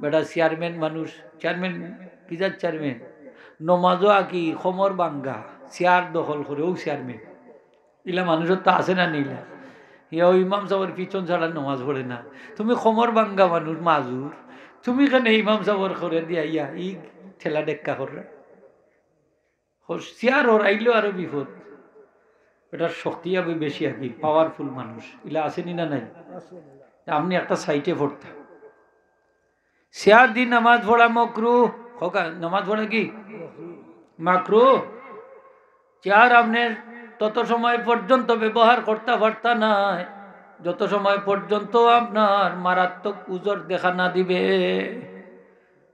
বেটা চেয়ারম্যান মানুষ, chairman কিজার chairman, নমাজও আঁকি খমর বাঙ্গা চেয়ার দখল করে ও চেয়ারম্যান। ইলা মানুষের তো আছে না নিলা, ইয়া ইমাম সাহেবের পিছন ছাড়া নমাজ পড়ে না। তুমি খমর বাঙ্গা মানুষ মাজুর, তুমি কেন ইমাম সাহেবের করে দিয়া ইয়া ই ঠেলা ডেক্কা করে চেয়ার ওর আইলেও আরো বিপদ। এটার শক্তি হবে বেশি আর কি, পাওয়ারফুল মানুষ ইলা আসেনি না নাই। আপনি একটা সাইটে পড়তাম চেয়ার দি নামাজ পড়া মকরু, নামাজ পড়া কি মাকরু। চেয়ার আপনার তত সময় পর্যন্ত ব্যবহার করতে পারতা নাই যত সময় পর্যন্ত আপনার মারাত্মক উজর দেখা না দিবে।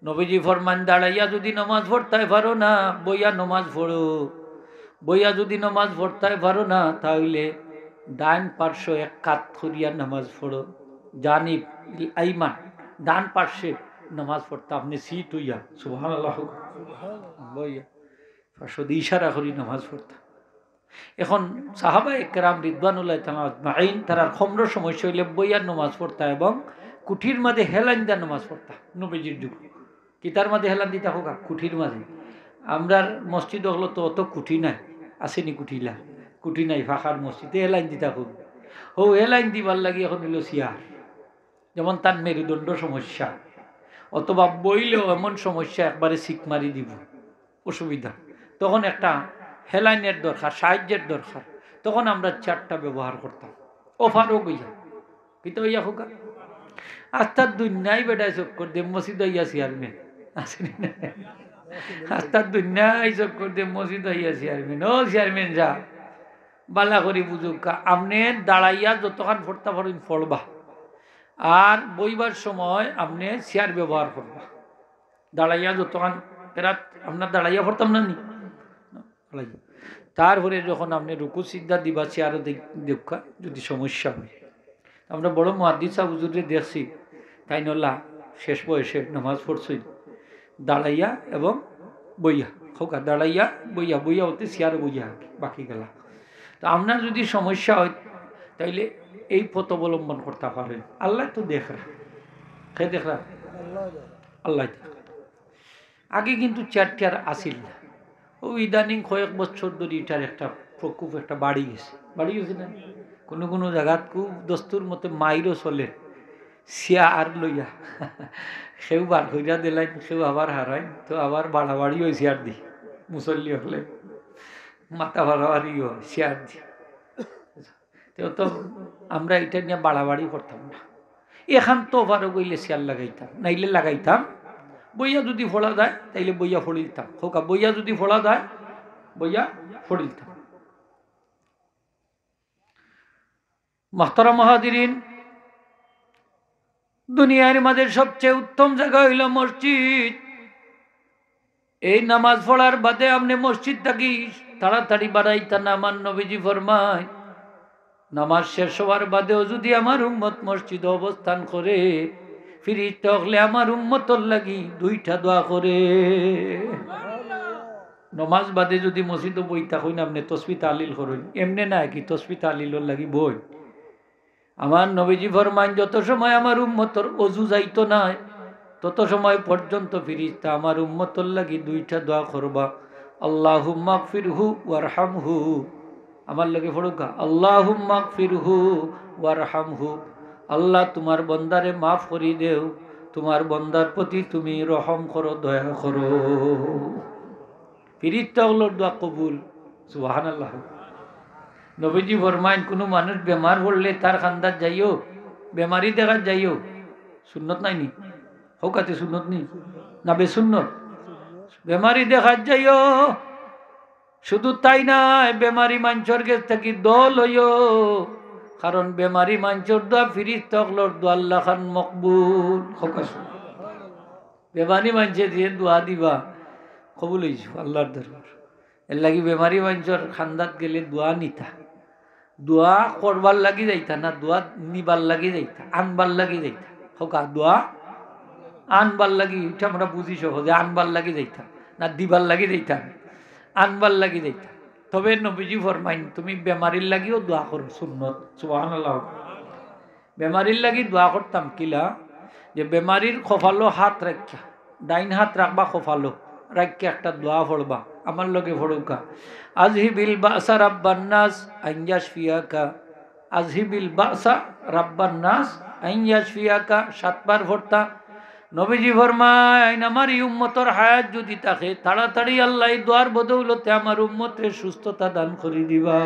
নবীজি ফরমান দাঁড়াইয়া যদি নামাজ পড়তে পারো না বইয়া নামাজ পড়ো, বইয়া যদি নামাজ পড়তে পারো না তাহলে ডান পার্শ্ব এক কাত করিয়া নামাজ পড়ো। জানিব আইমান ডান পার্শ্বে নামাজ পড়তে আপনি সিট হইয়া সুবহানাল্লাহ বইয়া পার্শ্ব দিয়ে ইশারা করি নামাজ পড়তাম। এখন সাহাবায়ে কেরাম রিদওয়ানুল্লাহি তাআলা আজমাইন তারার খমর সমস্যা হইলে বইয়ার নামাজ পড়তা এবং কুঠির মাঝে হেলান দিয়া নামাজ পড়তা। নবীজির যুগ কিতার মাঝে হেলান দিতা হোক কুঠির মাঝে। আমরার মসজিদ হলো তো অত কুঠি নাই, আসেনি কুঠিলা, কুঠি নাই ফাঁকার মসজিদে হেলাইন দিতা হোক। ও হেলাইন দিবার লাগে এখন হইল চেয়ার, যেমন তার মেরুদণ্ড সমস্যা অথবা বইলেও এমন সমস্যা একবারে সিক মারি দিব অসুবিধা, তখন একটা হেলাইনের দরকার, সাহায্যের দরকার, তখন আমরা চেয়ারটা ব্যবহার করতাম। অফারও বইয়া কিন্তু ইয়া হোক আস্তার দুনিয়ায় বেটায় চক্কর দে মসজিদ হইয়া চেয়ারম্যান আসেনি না, আস্তার দুনিয়ায় চক্কর দে মসজিদ হইয়া চেয়ারম্যান। ও চেয়ারম্যান যা বালা করি বুঝুক আপনি দাঁড়াইয়া যতক্ষণ পড়তে পারেন পড়বা, আর বইবার সময় আপনি চেয়ার ব্যবহার করবা। দাঁড়াইয়া যতক্ষণ এরাত আপনার দাঁড়াইয়া পড়তাম না নি, তারপরে যখন আপনি রুকু সিজদা দিবা চেয়ারও দেখা যদি সমস্যা হয়। আমরা বড় মুহাদ্দিস সাহেব হুজুরে দেখছি তাই নল্লা শেষ বয়সে নামাজ পড়ছই দাঁড়াইয়া এবং বইয়া খোকা, দাঁড়াইয়া বইয়া, বইয়া হতে চেয়ারও বইয়া বাকি গেলা। তো আপনার যদি সমস্যা হয় তাইলে এই পথ অবলম্বন করতে পারেন। আল্লাহ তো দেখ রা, কে দেখ রা? আল্লাহ দেখ। আগে কিন্তু চেয়ার টেয়ার আসিল না, ও ইদানিং কয়েক বছর ধরে এটার একটা প্রকোপ একটা বাড়ি গেছে, বাড়ি গেছে না। কোনো কোনো জায়গাত খুব দস্তুর মতে মাইরও চলে চেয়ার লইয়া, সেও বার হইয়া দিলাইন, সেও আবার হারাইন, তো আবার বাড়াবাড়ি হয় চেয়ার দি, মুসল্লি হলে মাথা বাড়াবাড়ি হয় চেয়ার দি। তো আমরা এটা নিয়ে বাড়াবাড়ি করতাম না, এখান তো বারো গইলে চেয়ার লাগাইতাম, নাইলে লাগাইতাম। বইয়া যদি ফোড়া যায় তাইলে বইয়া ফড়ি দিতাম, হোকা বইয়া যদি ফোড়া যায় বইয়া ফড়ি দিতাম। মাহতারাম হাজিরিন, দুনিয়ার মাঝে সবচেয়ে উত্তম জায়গা হইল মসজিদ। এই নামাজ পড়ার বাদে আপনি মসজিদ থাকি তাড়াতাড়ি বাড়াইতা না। আমার নবীজি ফরমায় নামাজ শেষ হওয়ার বাদেও যদি আমার উম্মত মসজিদ অবস্থান করে ফিরিতে হলে আমার উম্মতর লাগি দুইটা দোয়া করে। নমাজ বাদে যদি মসজিদও বইতা হইন আপনি তসবিহ তাহলিল করেন, এমনি না কি তসবিহ তাহলিলর লাগি বই। আমার নবীজি ফরমান যত সময় আমার উম্মতর অজু যাইতো না তত সময় পর্যন্ত ফিরিস্তা আমার উম্মতর লাগি দুইটা দোয়া করবা, আল্লাহুম্মা গফিরহু ওয়ারহামহু। আমার লাগে পড়ুকা, আল্লাহুম্মা গফিরহু ওয়ারহামহু। আল্লাহ তোমার বন্দারে মাফ করি দেও, তোমার বন্দার প্রতি তুমি রহম করো, দয়া করো। ফিরিস্তা হলোর দোয়া কবুল, সুবহানাল্লাহ। নবীজি ফরমাইন কোনো মানুষ বেমার পড়লে তার খান্দার যাইও, বেমারি দেখার যাইও, সুন্নত নাই নি হোকাতে সুন্নত নি না বেসুন্নত, বেমারি দেখার যাইও। শুধু তাই নাই, বেমারি মাঞ্চর গেছ থাকি দল হইও, কারণ বেমারি মাঞ্চর দোয়া ফিরিস্তা হলোর দোয়া আল্লাহ খান মকবুল। বেমারি মাঞ্চে দিয়ে দোয়া দিবা কবুল হইছো আল্লাহর দরবার। এর লাগি বেমারি মাঞ্চর খান্দাত গেলে দোয়া নিতা, দোয়া করবার লাগি যাইতা না, দোয়া নিবার লাগি যাইতা, আনবার লাগি যাইতা। হোকা দোয়া আনবার লাগি, এটা আমরা বুঝি সহজে, আনবার লাগি যাইতা না দিবার লাগি যাইতা, আনবার লাগি যাইতা। তবে নবীজি ফরমাইন তুমি বেমারির লাগিও দোয়া করো, সুন্নত, সুবহানাল্লাহ। বেমারির লাগি দোয়া করতাম কিলা, যে বেমারির খোফালো হাত রাখা, ডাইন হাত রাখবা খোফালো রাখা একটা দোয়া পড়বা, আমার লগে পড়ুকা। আজহিবিল বাসা রাব্বান নাস আন ইয়াশফিয়াকা, আজহিবিল বাসা রাব্বান নাস আন ইয়াশফিয়াকা 7 বার পড়তা। নবীজি ফরমায় আমার এই উম্মতর হায়াত যদি থাকে তাড়াতাড়ি আল্লাহ এই দোয়ার বদৌলতে আমার উম্মতের সুস্থতা দান করে দিবা।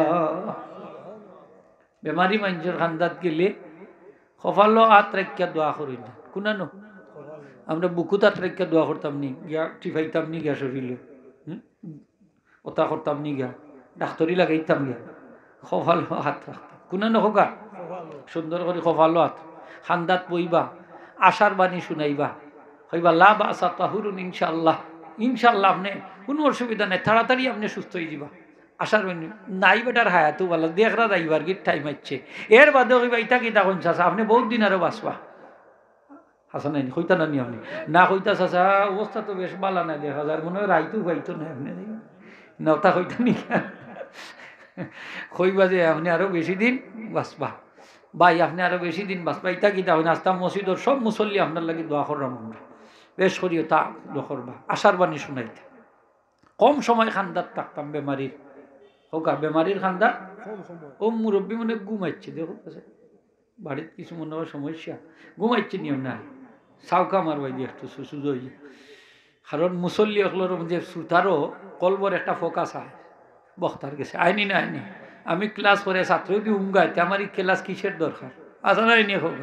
বেমারি মানুষের খান্দাত গেলে কপালো হাত রাখিয়া দোয়া করি না, কোনানো আমরা বুকুত হাত রাখিয়া দোয়া করতাম নি, গিয়া টিফাইতাম নি গিয়া শরীরে, ওটা করতাম নি গিয়া ডাক্তরি লাগাইতাম গিয়া, কপালো হাত রাখতাম, কোনানো হোকা সুন্দর করে কপালো হাত খান্দাত বইবা, আশার বাণী শুনাইবা, হইবা লা বাসা তাহুরুন ইনশাআল্লাহ, ইনশাআল্লাহ আপনি কোনো অসুবিধা নাই, তাড়াতাড়ি আপনি সুস্থ হয়ে যাবা। আশার বাণী নাই বেটার হায়াতও বলা দেখরা যাইবার গিট টাইম হচ্ছে, এর বাদে হইবা ইটা কিতা কোন চাষা আপনি বহুত দিন আরো বাঁচবা। হাসা নাই কইতা নানি আপনি না কইতা চাষা অবস্থা তো বেশ বালা নাই, দেখা যায় মনে হয় রাইতো পাইতো না আপনি নতা কইতা নি কইবা যে আপনি আরো বেশি দিন বাঁচবা, ভাই আপনি আরো বেশি দিন বাঁচবা। ইটা কিতা হয় নাস্তা মসজিদর সব মুসল্লি আপনার লাগে দোয়া করলাম আমরা, বেশ করিও তা দোয়া করবা, আশার বাণী শুনাইতে। কম সময় খান্দাত থাকতাম বেমারির, হোকা বেমারির খান্দা ও মুরব্বী মনে ঘুমাইছে, দেখো বাড়িতে কিছু মনে হয় সমস্যা, ঘুমাইছে নিয়ম না চাউকা মারবাই দিয়ে একটু সুযোগ হয়ে, কারণ মুসল্লি অকলোর যে শ্রোতারও কলবর একটা ফোকাস আয় বক্তার গেছে আইনি না আইনি, আমি ক্লাস করে ছাত্র যদি উঙ্গাইতে আমার এই ক্লাস কিসের দরকার আসা নাই নিয়ে হোক,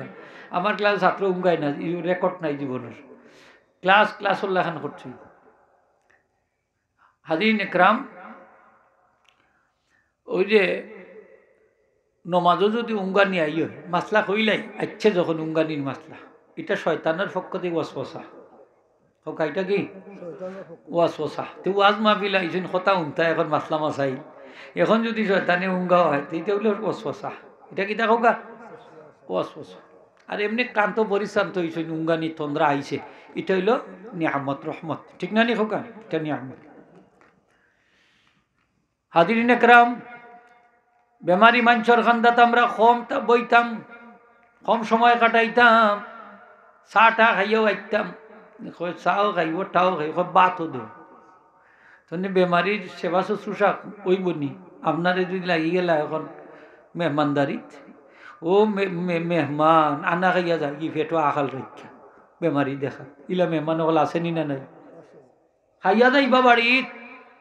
আমার ক্লাস ছাত্র উঙ্গাই না, রেকর্ড নাই জীবনের, ক্লাস উল্লাখান করছি। হাজিরিন একরাম, ওই যে নমাজও যদি উঙ্গানি আই হয় মাসলা কইলাই আচ্ছা, যখন উঙ্গানির মাসলা এটা শয়তানের পক্ষ থেকে ওয়াসওয়াসা হোক, এটা কি ওয়াসওয়াসা, তো ওয়াজ মাহফিল আইছেন কথা উনতা এখন মাসলা মাসাই, এখন যদি শয়তানে উঙ্গা হয় এটা হইল ওয়াসওয়াসা, এটা কি দেখো গা ওয়াসওয়াসা। আর এমনি কান্ত পরিশ্রান্ত হয়েছে উঙ্গানি তন্দ্রা আইছে, এটা হইল নিয়ামত রহমত, ঠিক না নি হোকা, এটা নিয়ামত। হাজিরিন একরাম, বেমারি মানুষের খান্দাত আমরা কম বইতাম, কম সময় কাটাইতাম, চাটা খাইও আইতাম, চাও খাইব টাও খাইব বাতও দেব, তখন বেমারির সেবা শুশ্রূষা ওই বনি আপনারে যদি লাগি গেলা এখন মেহমানদারিত, ও মেহমান আনা খাইয়া যায় কি ফেটো আখাল রক্ষা বেমারি দেখা, ইলা মেহমান ওগুলো আসেনি না নাই, খাইয়া যাইবা বাড়িত,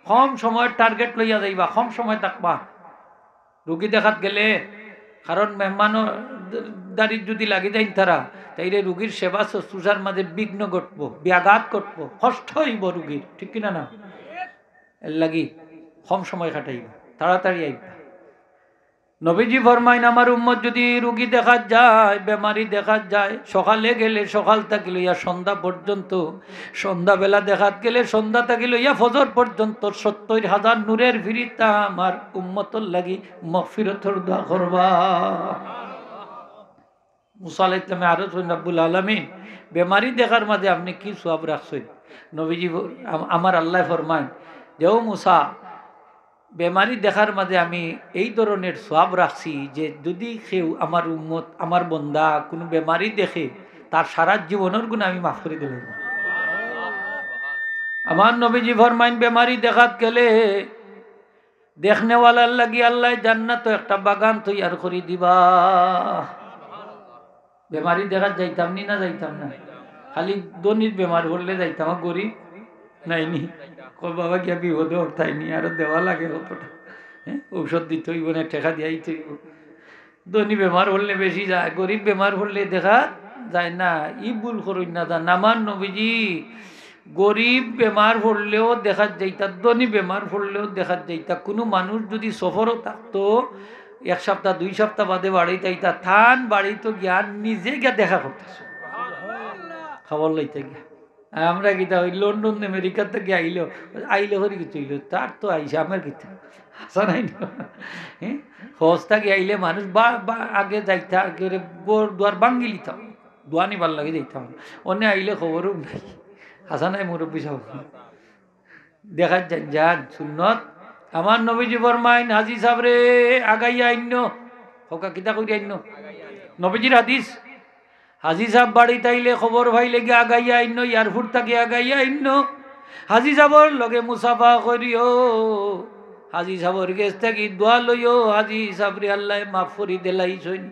কম সময়ের টার্গেট লইয়া যাইবা, কম সময় থাকবা রুগী দেখাত গেলে, কারণ মেহমানও দাঁড়িয়ে যদি লাগি যায় তারা তাইলে রুগীর সেবা শুশ্রূষার মাঝে বিঘ্ন ঘটবো, ব্যাঘাত ঘটবো, কষ্ট হইব রুগীর, ঠিক কিনা না, এর লাগি কম সময় কাটাইবা, তাড়াতাড়ি আইবা। নবীজি ফরমাইন আমার উম্মত যদি রুগী দেখা যায়, বেমারি দেখা যায়, সকালে গেলে সকাল থাকি লইয়া সন্ধ্যা পর্যন্ত, সন্ধ্যাবেলা দেখাত গেলে সন্ধ্যা থাকি লইয়া ফজর পর্যন্ত 70,000 নূরের ফিরিতা আমার উম্মতর লাগি মাগফিরাতর দোয়া করবা। মুসা আলাইহিস সালামে আরজ রাব্বুল আলামিন বেমারি দেখার মাঝে আপনি কি সওয়াব রাখছেন, নবীজি আমার আল্লাহ ফরমায় যে ও মুসা, বেমারি দেখার মাঝে আমি এই ধরনের সওয়াব রাখছি যে যদি কেউ আমার উম্মত আমার বন্দা কোনো বেমারি দেখে তার সারা জীবনের গুণ আমি মাফ করে দিলাম। আমার নবীজি ফরমাইন বেমারি দেখাত গেলে দেখনেওয়ালার লাগি আল্লাহ জান্নাত একটা বাগান তৈয়ার করে দিবা। বেমারি দেখাত যাইতাম নি না যাইতাম না, খালি দনির বেমার হলে যাইতাম, গরিব নাইনি বাবা গিয়া বিপদ তাইনি আরো দেওয়া লাগে কতটা, হ্যাঁ ঔষধ দিতে হইব না, টেকা দিয়াই হইব, ধনী বেমার হলে বেশি যায়, গরিব বেমার হলে দেখা যায় না, ই ভুল করুন না জান। আমার নবীজি গরিব বেমার পড়লেও দেখা যাইতা, ধনী বেমার পড়লেও দেখা যাইতা, কোনো মানুষ যদি সফরও থাকতো 1 সপ্তাহ 2 সপ্তাহ বাদে বাড়িতে আইতা, থান বাড়িতে গিয়া নিজে গিয়া দেখা করতেছ, খবর লইতে গিয়া। আমরা গীতা ওই লন্ডন আমেরিকার থেকে আইলে হরি কিছু হইল, তার তো আইসে আমার গীতা আসা নাই না, হ্যাঁ সস্তা গিয়ে আইলে মানুষ বা আগে যাইতা আগে দুয়ার বাঙ্গি লিতাম, দোয়া নিবার লাগে যাইতাম, অন্য আইলে খবরও নাই, আসা নাই মুরব্বী সব দেখা যান সুন্নত। আমার নবীজি ফরমাইন হাজি সাহেব রে আগাইয়া আইন হকা কিতা করি আইন, নবীজির হাদিস হাজি সাহেব বাড়ি তাইলে খবর ভাইলে গিয়ে আগাইয়া আইন, এয়ারপোর্ট থাকি আগাইয়া আইন, হাজি সাহেবর লগে মুসাফা করিও, হাজি সাহেবর গেছ থাকি দোয়া লইও, হাজি সাহেবরে আল্লাহ মাফ করি দিলাইছইন।